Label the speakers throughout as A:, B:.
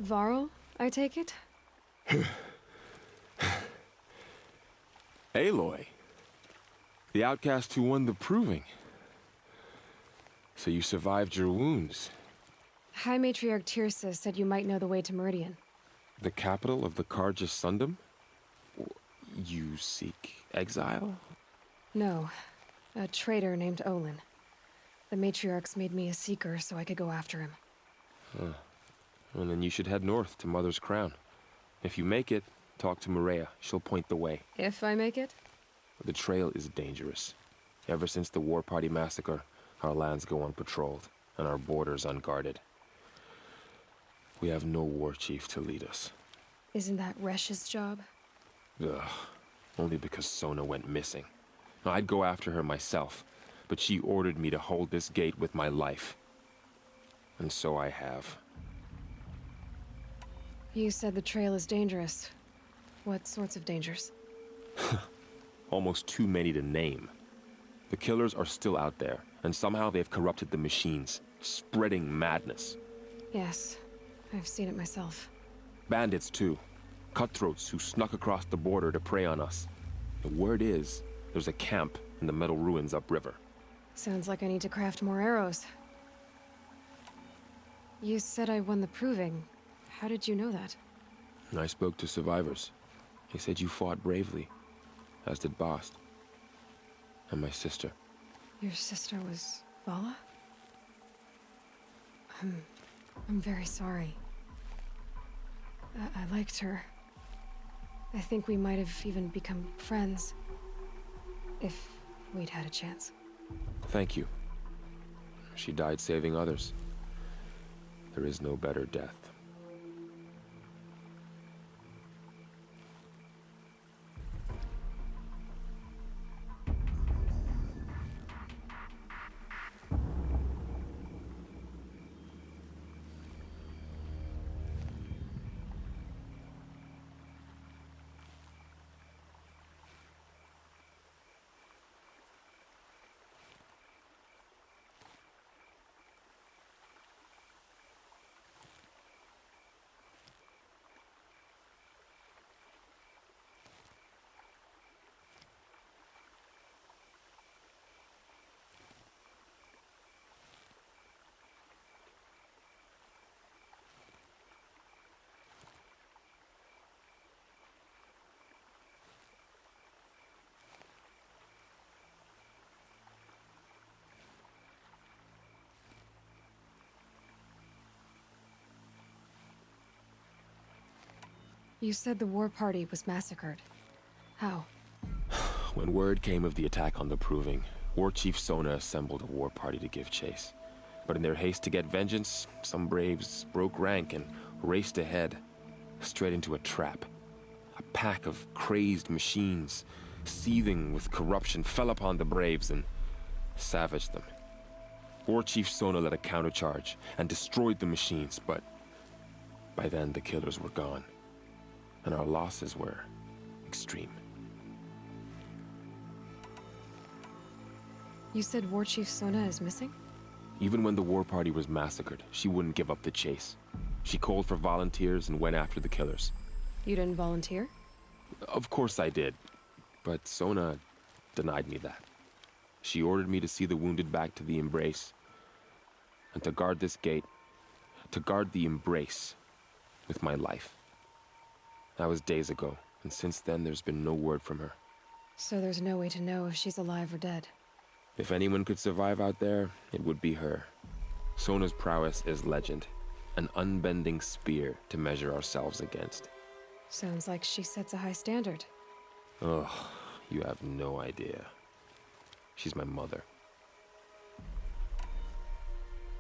A: Varl, I take it?
B: Aloy. The outcast who won the proving. So you survived your wounds.
A: High Matriarch Tirsa said you might know the way to Meridian.
B: The capital of the Carja Sundom? You seek exile?
A: No. A traitor named Olin. The Matriarchs made me a seeker so I could go after him.
B: Huh. Well, then you should head north to Mother's Crown. If you make it, talk to Maria. She'll point the way.
A: If I make it?
B: The trail is dangerous. Ever since the War Party massacre, our lands go unpatrolled, and our borders unguarded. We have no war chief to lead us.
A: Isn't that Resh's job?
B: Ugh. Only because Sona went missing. I'd go after her myself, but she ordered me to hold this gate with my life. And so I have.
A: You said the trail is dangerous. What sorts of dangers?
B: Almost too many to name. The killers are still out there, and somehow they've corrupted the machines, spreading madness.
A: Yes, I've seen it myself.
B: Bandits, too. Cutthroats who snuck across the border to prey on us. The word is, there's a camp in the metal ruins upriver.
A: Sounds like I need to craft more arrows. You said I won the proving. How did you know that?
B: I spoke to survivors. They said you fought bravely, as did Bast. And my sister.
A: Your sister was Vala? I'm very sorry. I liked her. I think we might have even become friends. If we'd had a chance.
B: Thank you. She died saving others. There is no better death.
A: You said the war party was massacred. How?
B: When word came of the attack on the Proving, War Chief Sona assembled a war party to give chase. But in their haste to get vengeance, some braves broke rank and raced ahead, straight into a trap. A pack of crazed machines, seething with corruption, fell upon the braves and savaged them. War Chief Sona led a countercharge and destroyed the machines, but by then the killers were gone. And our losses were extreme.
A: You said War Chief Sona is missing?
B: Even when the war party was massacred, she wouldn't give up the chase. She called for volunteers and went after the killers.
A: You didn't volunteer?
B: Of course I did, but Sona denied me that. She ordered me to see the wounded back to the Embrace, and to guard this gate, to guard the Embrace with my life. That was days ago, and since then there's been no word from her.
A: So there's no way to know if she's alive or dead.
B: If anyone could survive out there, it would be her. Sona's prowess is legend, an unbending spear to measure ourselves against.
A: Sounds like she sets a high standard.
B: Oh, you have no idea. She's my mother.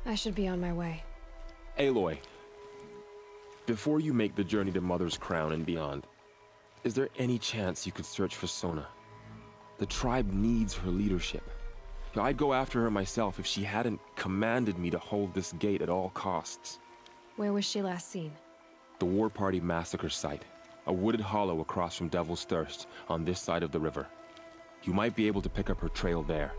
A: I should be on my way.
B: Aloy, before you make the journey to Mother's Crown and beyond, is there any chance you could search for Sona? The tribe needs her leadership. I'd go after her myself if she hadn't commanded me to hold this gate at all costs.
A: Where was she last seen?
B: The War Party massacre site. A wooded hollow across from Devil's Thirst, on this side of the river. You might be able to pick up her trail there.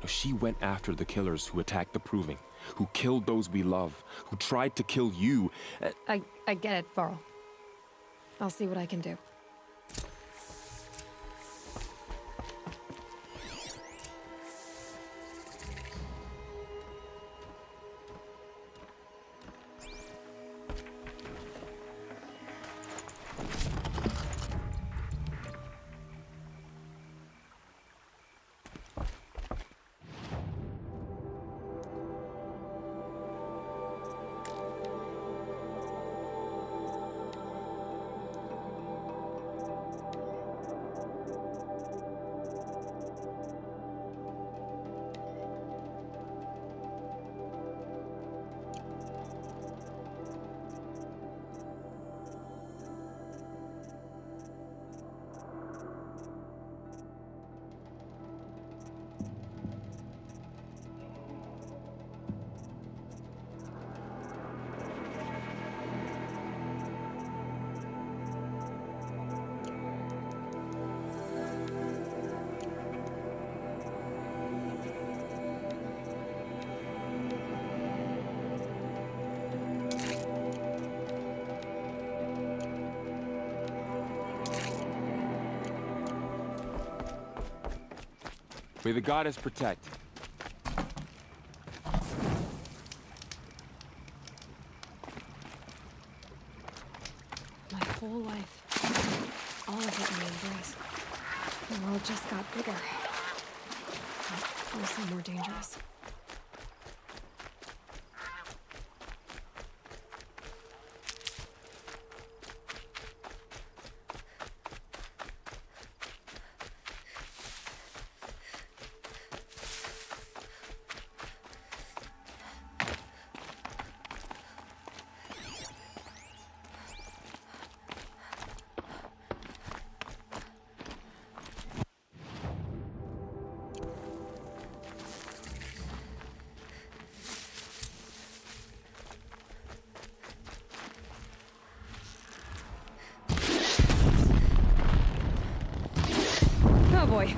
B: She went after the killers who attacked the Proving, who killed those we love, who tried to kill you.
A: I get it, Varl. I'll see what I can do.
B: May the goddess protect.
A: My whole life, all of it in the embrace. The world just got bigger, but also more dangerous. Oh boy.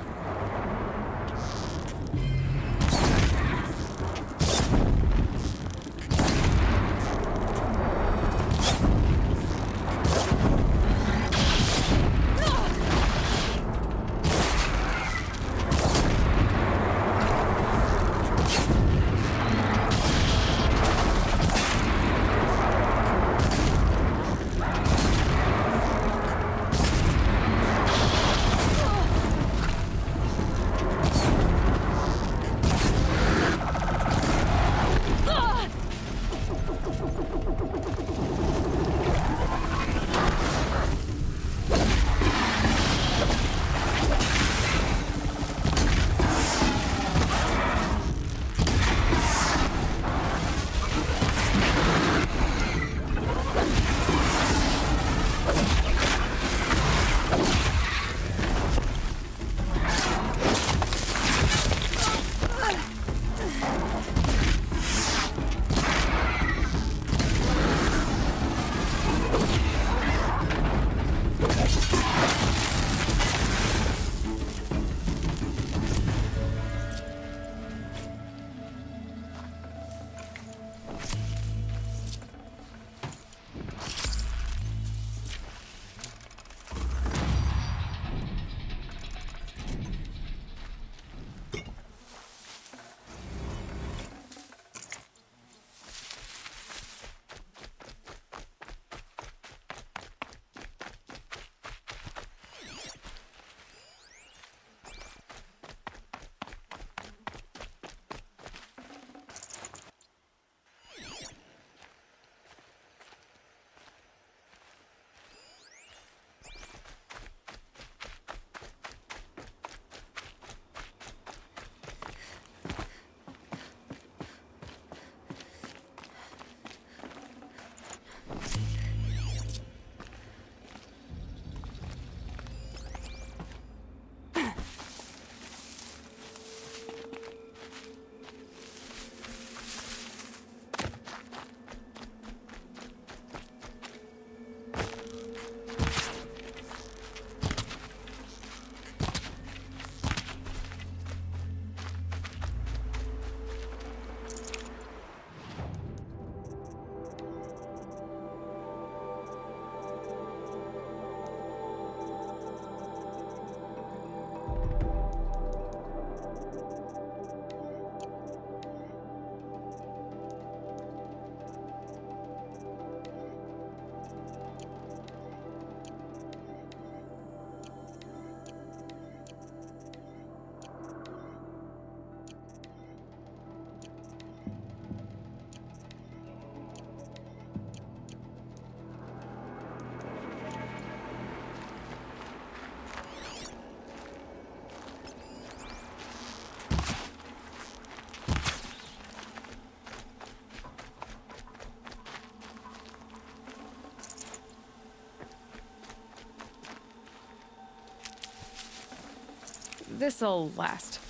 A: This'll last.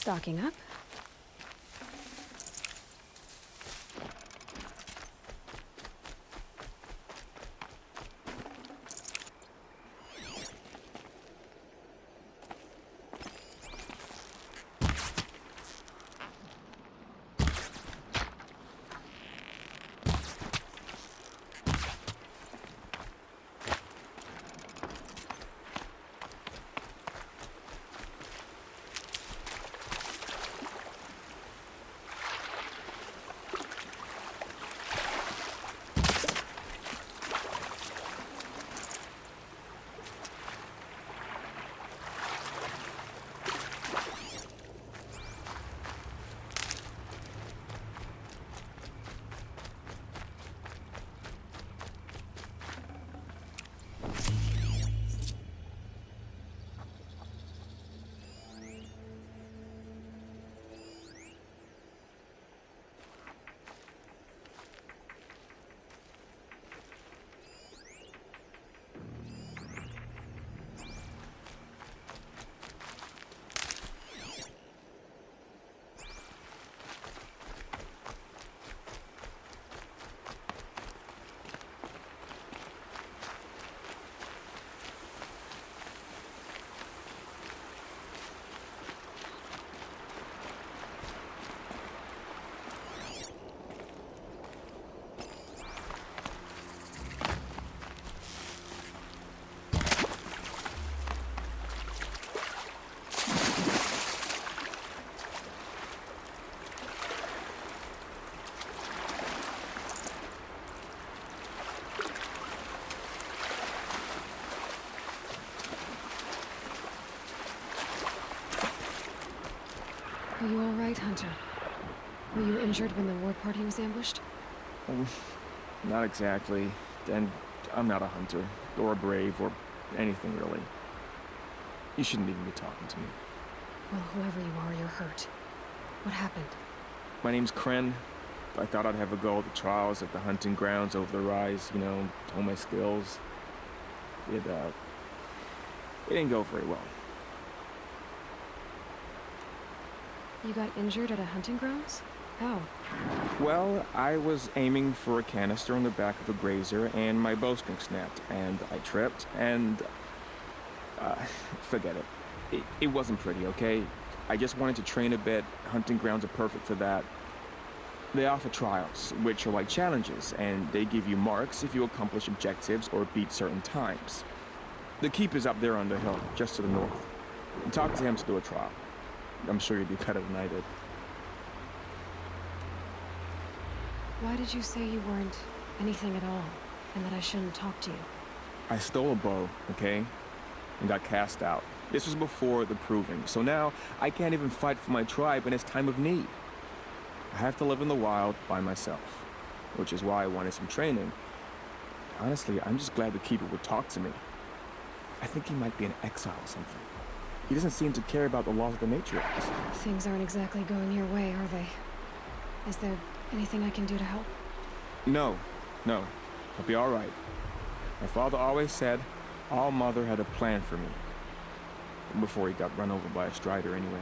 A: Stocking up. Are you all right, Hunter? Were you injured when the war party was ambushed?
C: Not exactly. And I'm not a hunter, or a brave, or anything really. You shouldn't even be talking to me.
A: Well, whoever you are, you're hurt. What happened?
C: My name's Kren. I thought I'd have a go at the trials at the hunting grounds over the rise, you know, hone my skills. It didn't go very well.
A: You got injured at a hunting grounds? How?
C: Well, I was aiming for a canister on the back of a grazer, and my bowstring snapped, and I tripped, and... forget it. It wasn't pretty, okay? I just wanted to train a bit. Hunting grounds are perfect for that. They offer trials, which are like challenges, and they give you marks if you accomplish objectives or beat certain times. The keep is up there on the hill, just to the north. Talk to him to do a trial. I'm sure you'd do better than I did.
A: Why did you say you weren't anything at all, and that I shouldn't talk to you?
C: I stole a bow, okay? And got cast out. This was before the proving, so now I can't even fight for my tribe in its time of need. I have to live in the wild by myself, which is why I wanted some training. Honestly, I'm just glad the Keeper would talk to me. I think he might be in exile or something. He doesn't seem to care about the laws of the matriarchs.
A: Things aren't exactly going your way, are they? Is there anything I can do to help?
C: No. I'll be all right. My father always said All Mother had a plan for me. Before he got run over by a strider anyway.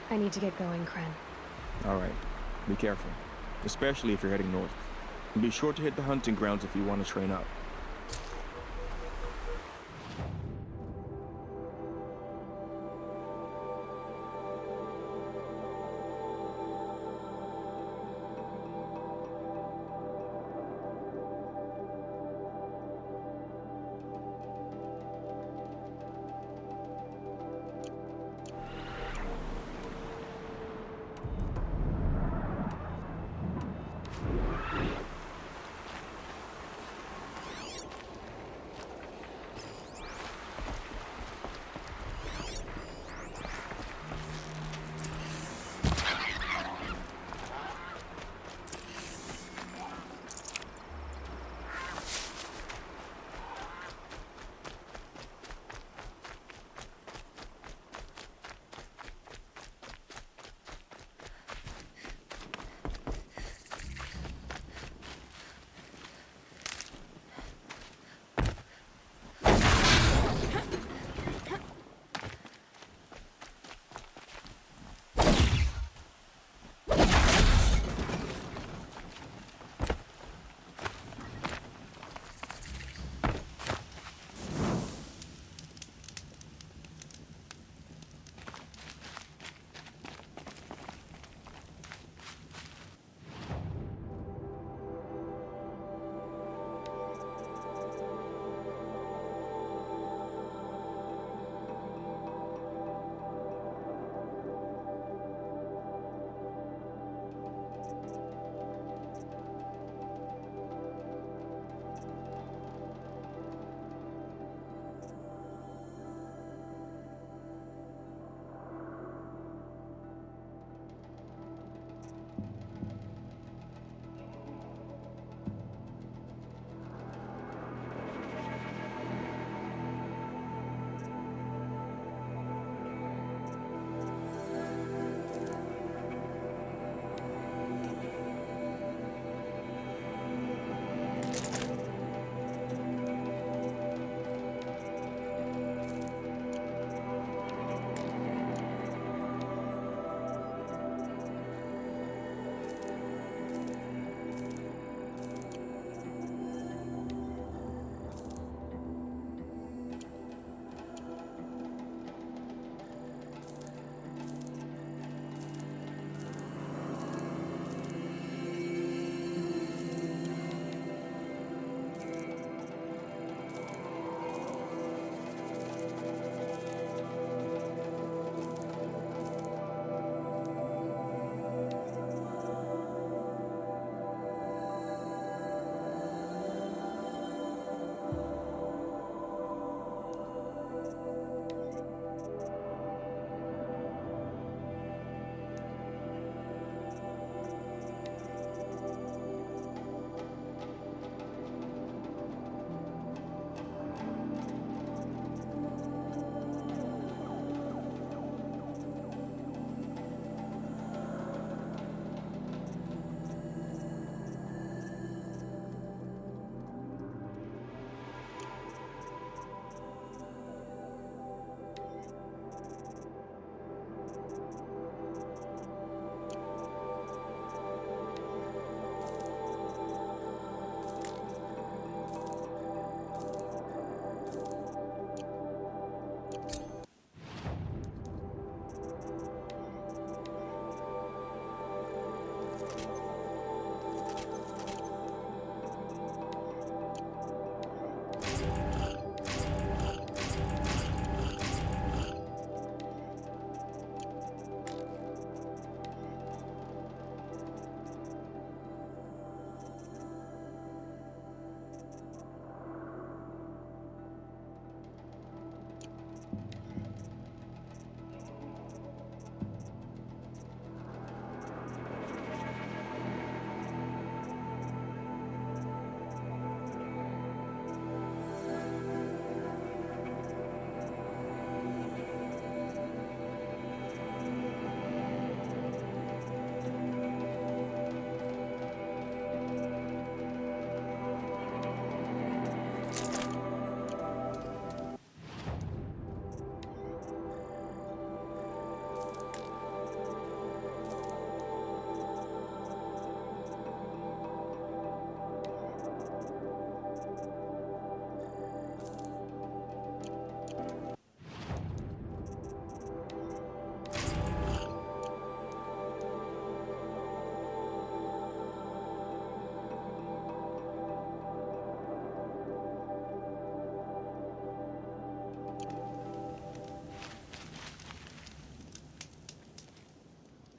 A: I need to get going, Kren.
C: All right. Be careful. Especially if you're heading north. And be sure to hit the hunting grounds if you want to train up.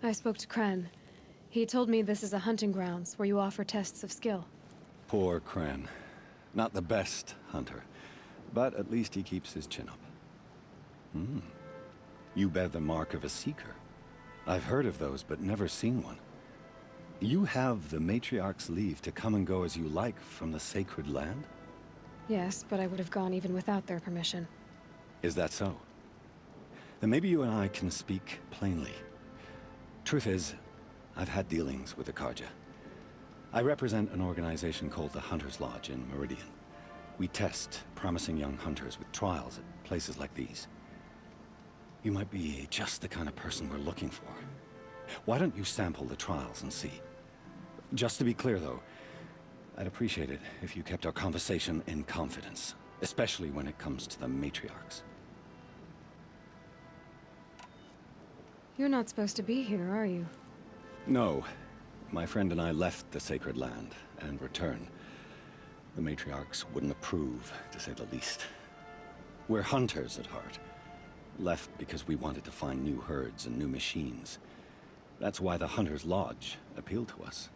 A: I spoke to Kren. He told me this is a hunting grounds where you offer tests of skill.
D: Poor Kren. Not the best hunter, but at least he keeps his chin up. You bear the mark of a seeker. I've heard of those, but never seen one. You have the Matriarch's leave to come and go as you like from the sacred land?
A: Yes, but I would have gone even without their permission.
D: Is that so? Then maybe you and I can speak plainly. Truth is, I've had dealings with the Karja. I represent an organization called the Hunter's Lodge in Meridian. We test promising young hunters with trials at places like these. You might be just the kind of person we're looking for. Why don't you sample the trials and see? Just to be clear, though, I'd appreciate it if you kept our conversation in confidence, especially when it comes to the matriarchs.
A: You're not supposed to be here, are you?
D: No. My friend and I left the sacred land and returned. The matriarchs wouldn't approve, to say the least. We're hunters at heart. Left because we wanted to find new herds and new machines. That's why the Hunter's Lodge appealed to us.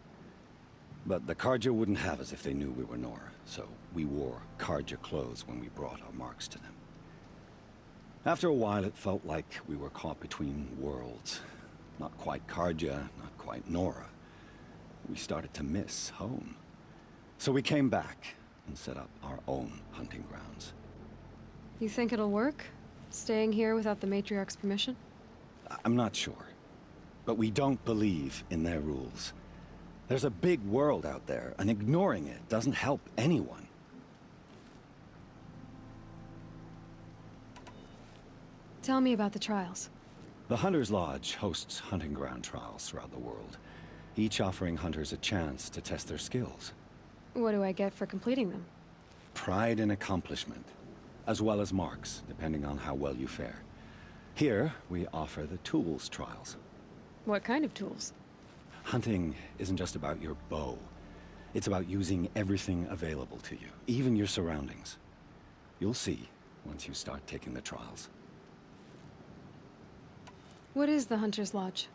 D: But the Karja wouldn't have us if they knew we were Nora, so we wore Karja clothes when we brought our marks to them. After a while, it felt like we were caught between worlds. Not quite Karja, not quite Nora. We started to miss home. So we came back and set up our own hunting grounds.
A: You think it'll work? Staying here without the Matriarch's permission?
D: I'm not sure. But we don't believe in their rules. There's a big world out there, and ignoring it doesn't help anyone.
A: Tell me about the trials.
D: The Hunter's Lodge hosts hunting ground trials throughout the world, each offering hunters a chance to test their skills.
A: What do I get for completing them?
D: Pride in accomplishment, as well as marks, depending on how well you fare. Here, we offer the tools trials.
A: What kind of tools?
D: Hunting isn't just about your bow. It's about using everything available to you, even your surroundings. You'll see once you start taking the trials.
A: What is the Hunter's Lodge?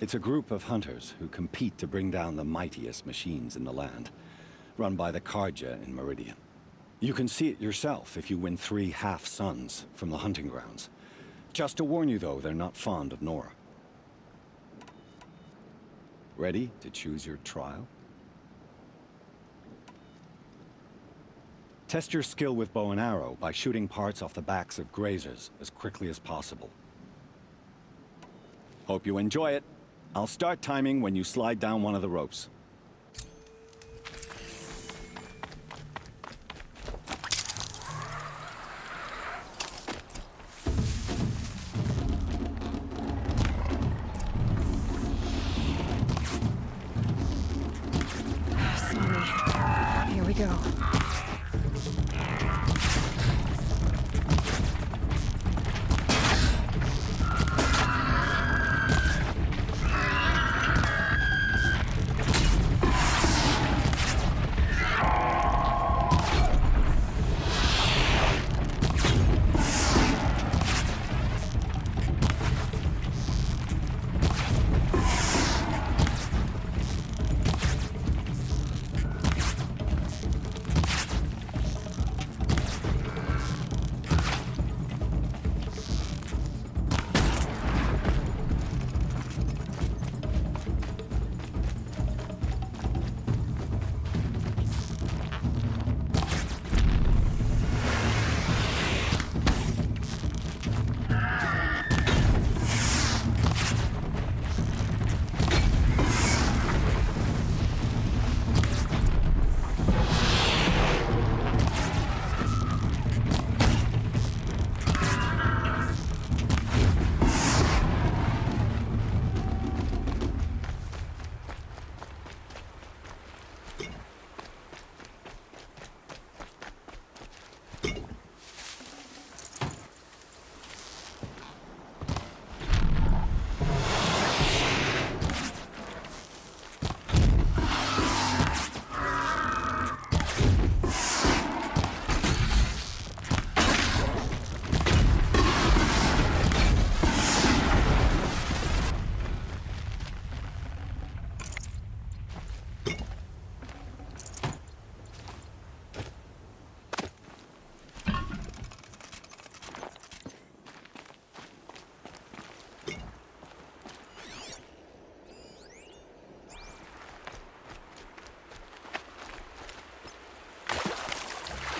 D: It's a group of hunters who compete to bring down the mightiest machines in the land, run by the Karja in Meridian. You can see it yourself if you win 3 half-suns from the hunting grounds. Just to warn you, though, they're not fond of Nora. Ready to choose your trial? Test your skill with bow and arrow by shooting parts off the backs of grazers as quickly as possible. Hope you enjoy it. I'll start timing when you slide down one of the ropes.
A: Sorry. Here we go.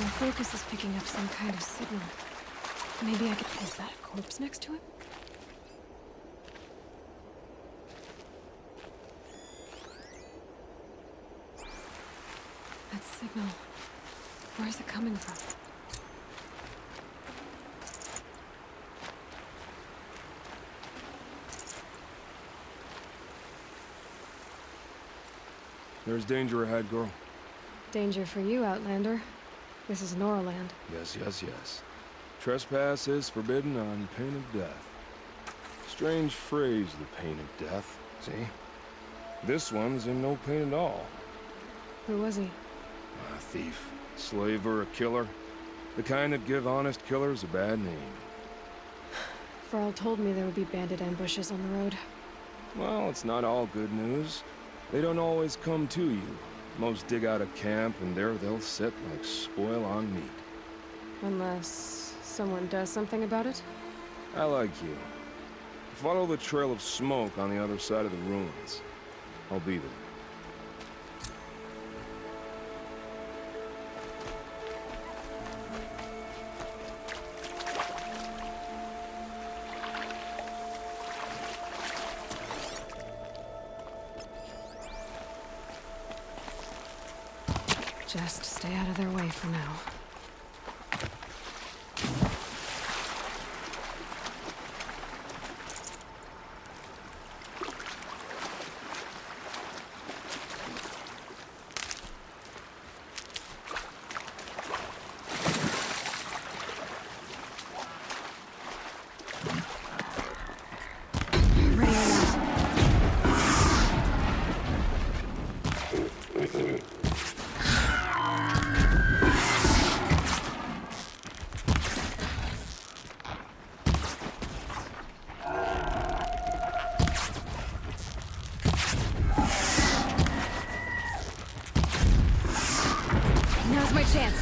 A: My focus is picking up some kind of signal. Maybe I could... Is that a corpse next to him? That signal... Where's it coming from?
E: There's danger ahead, girl.
A: Danger for you, Outlander. This is Norland.
E: Yes, yes, yes. Trespass is forbidden on pain of death. Strange phrase, the pain of death. See? This one's in no pain at all.
A: Who was he?
E: A thief, slaver, a killer. The kind that give honest killers a bad name.
A: Farrell told me there would be bandit ambushes on the road.
E: Well, it's not all good news. They don't always come to you. Most dig out a camp, and there they'll sit like spoil on meat.
A: Unless someone does something about it?
E: I like you. Follow the trail of smoke on the other side of the ruins. I'll be there.
A: Just stay out of their way for now. Now's my chance.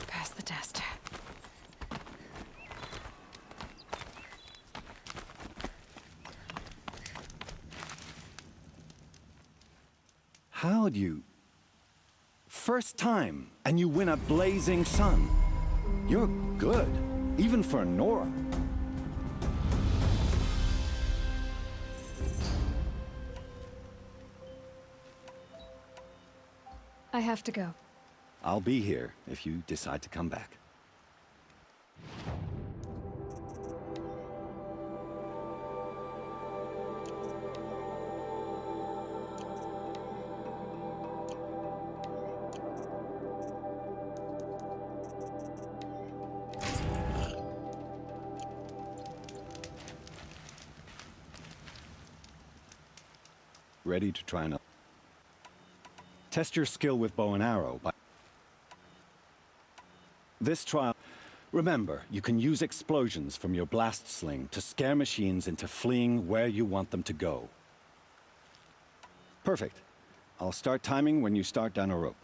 A: Pass the test.
D: How'd you... First time, and you win a blazing sun. You're good, even for Nora.
A: I have to go.
D: I'll be here if you decide to come back. Ready to try another. Test your skill with bow and arrow by... This trial... Remember, you can use explosions from your blast sling to scare machines into fleeing where you want them to go. Perfect. I'll start timing when you start down a rope.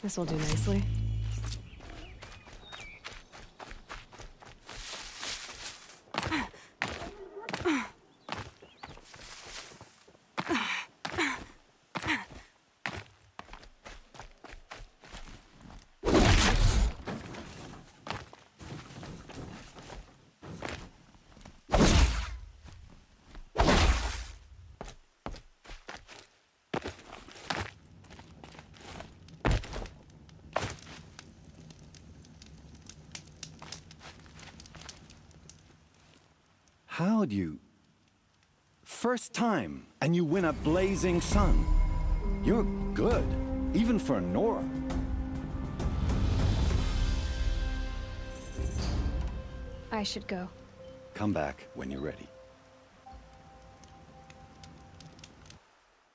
A: This will do nicely.
D: How'd you... First time, and you win a blazing sun. You're good, even for Nora.
A: I should go.
D: Come back when you're ready.